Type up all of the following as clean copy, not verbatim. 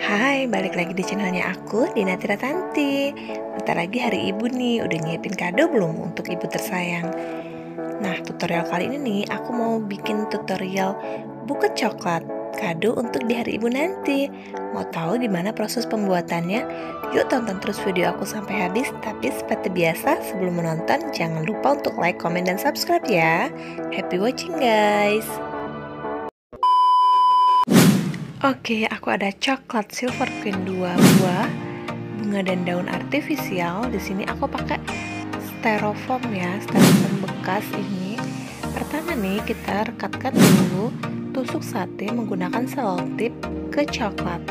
Hai, balik lagi di channelnya aku, Dina Tira Tanti. Bentar lagi hari ibu nih, udah nyiapin kado belum untuk ibu tersayang? Nah, tutorial kali ini nih, aku mau bikin tutorial buket coklat kado untuk di hari ibu nanti. Mau tahu gimana proses pembuatannya? Yuk tonton terus video aku sampai habis. Tapi seperti biasa, sebelum menonton, jangan lupa untuk like, komen, dan subscribe ya. Happy watching guys! Oke, aku ada coklat silver queen 2 buah, bunga dan daun artifisial. Di sini aku pakai styrofoam ya, styrofoam bekas ini. Pertama nih, kita rekatkan dulu tusuk sate menggunakan selotip ke coklat.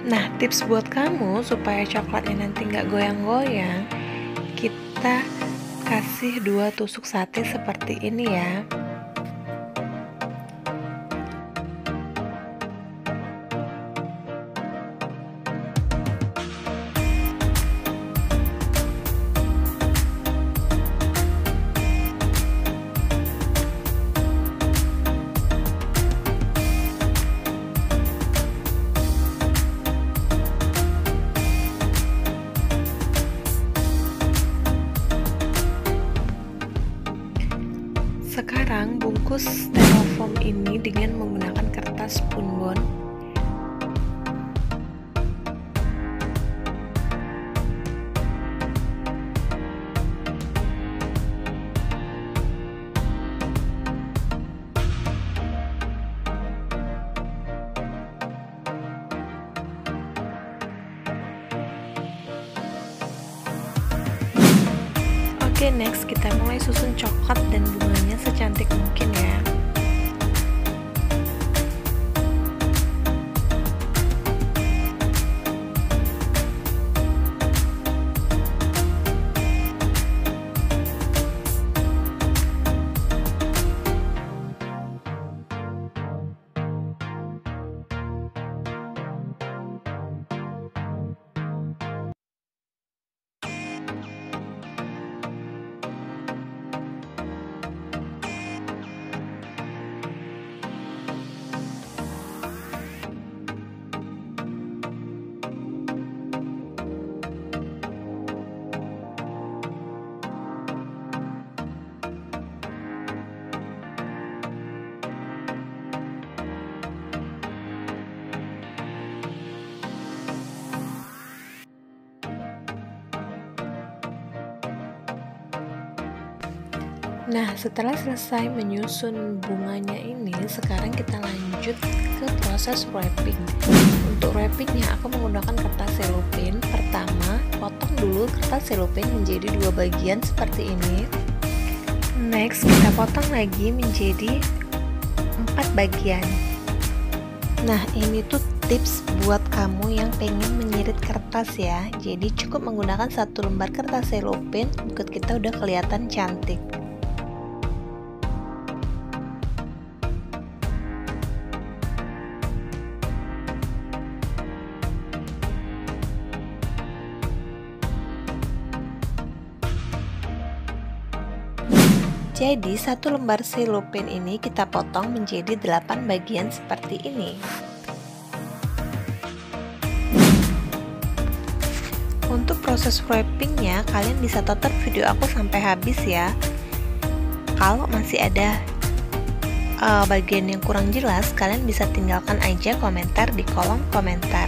Nah, tips buat kamu supaya coklatnya nanti nggak goyang-goyang, kita kasih 2 tusuk sate seperti ini ya. Sekarang bungkus styrofoam ini dengan menggunakan kertas spunbon. Oke, next kita mulai susun coklat dan bunganya secantik mungkin ya. Nah, setelah selesai menyusun bunganya ini, sekarang kita lanjut ke proses wrapping. Untuk wrappingnya, aku menggunakan kertas selopin. Pertama, potong dulu kertas selopin menjadi 2 bagian seperti ini. Next, kita potong lagi menjadi 4 bagian. Nah, ini tuh tips buat kamu yang pengen menyirit kertas ya. Jadi cukup menggunakan 1 lembar kertas selopin, buket kita udah kelihatan cantik. Jadi 1 lembar selopin ini kita potong menjadi 8 bagian seperti ini. Untuk proses wrappingnya, kalian bisa tonton video aku sampai habis ya. Kalau masih ada bagian yang kurang jelas, kalian bisa tinggalkan aja komentar di kolom komentar.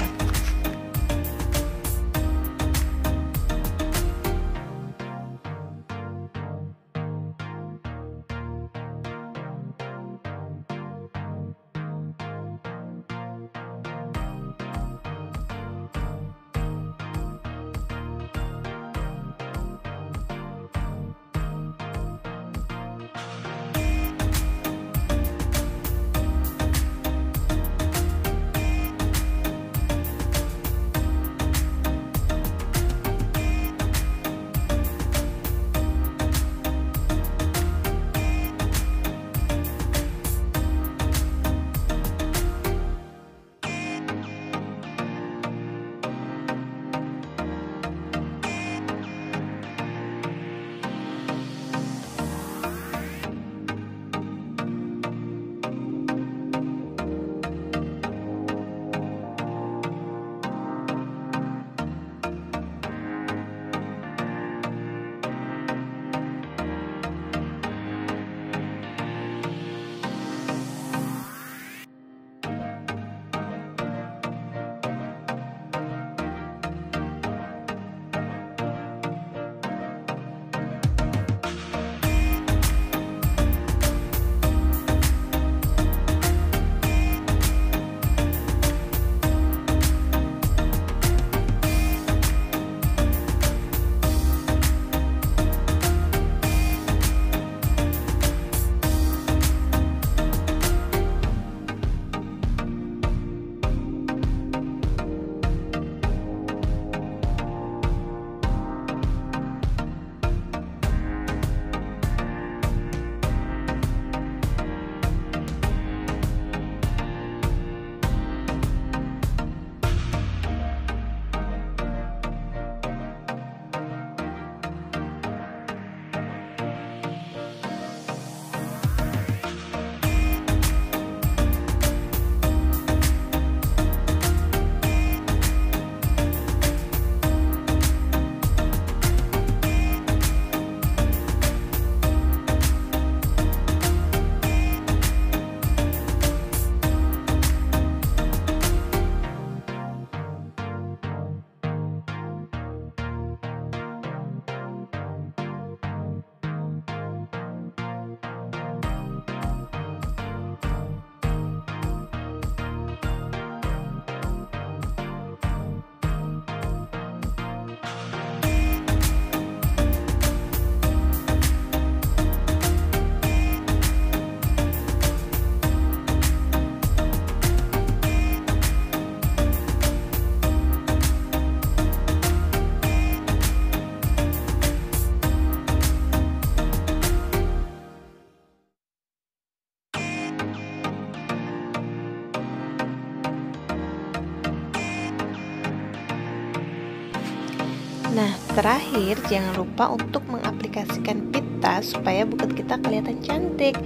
Terakhir, jangan lupa untuk mengaplikasikan pita supaya buket kita kelihatan cantik.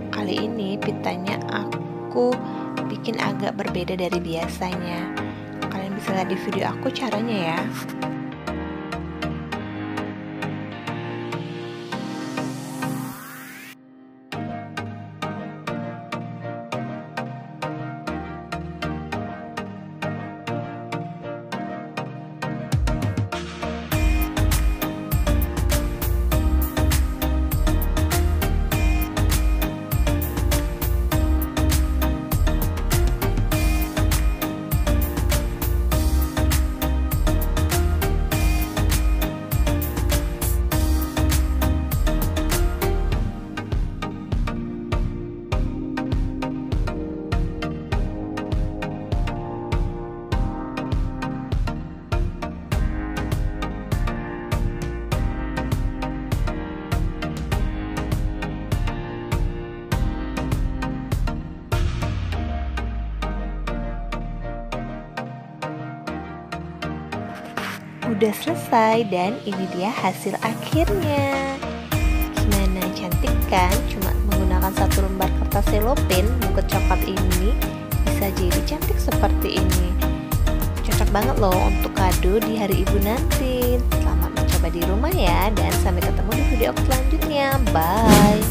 Kali ini pitanya aku bikin agak berbeda dari biasanya. Kalian bisa lihat di video aku caranya ya. Udah selesai dan ini dia hasil akhirnya. Gimana, cantik kan? Cuma menggunakan satu lembar kertas selopin, buket coklat ini bisa jadi cantik seperti ini. Cocok banget loh untuk kado di hari ibu nanti. Selamat mencoba di rumah ya, dan sampai ketemu di video aku selanjutnya. Bye.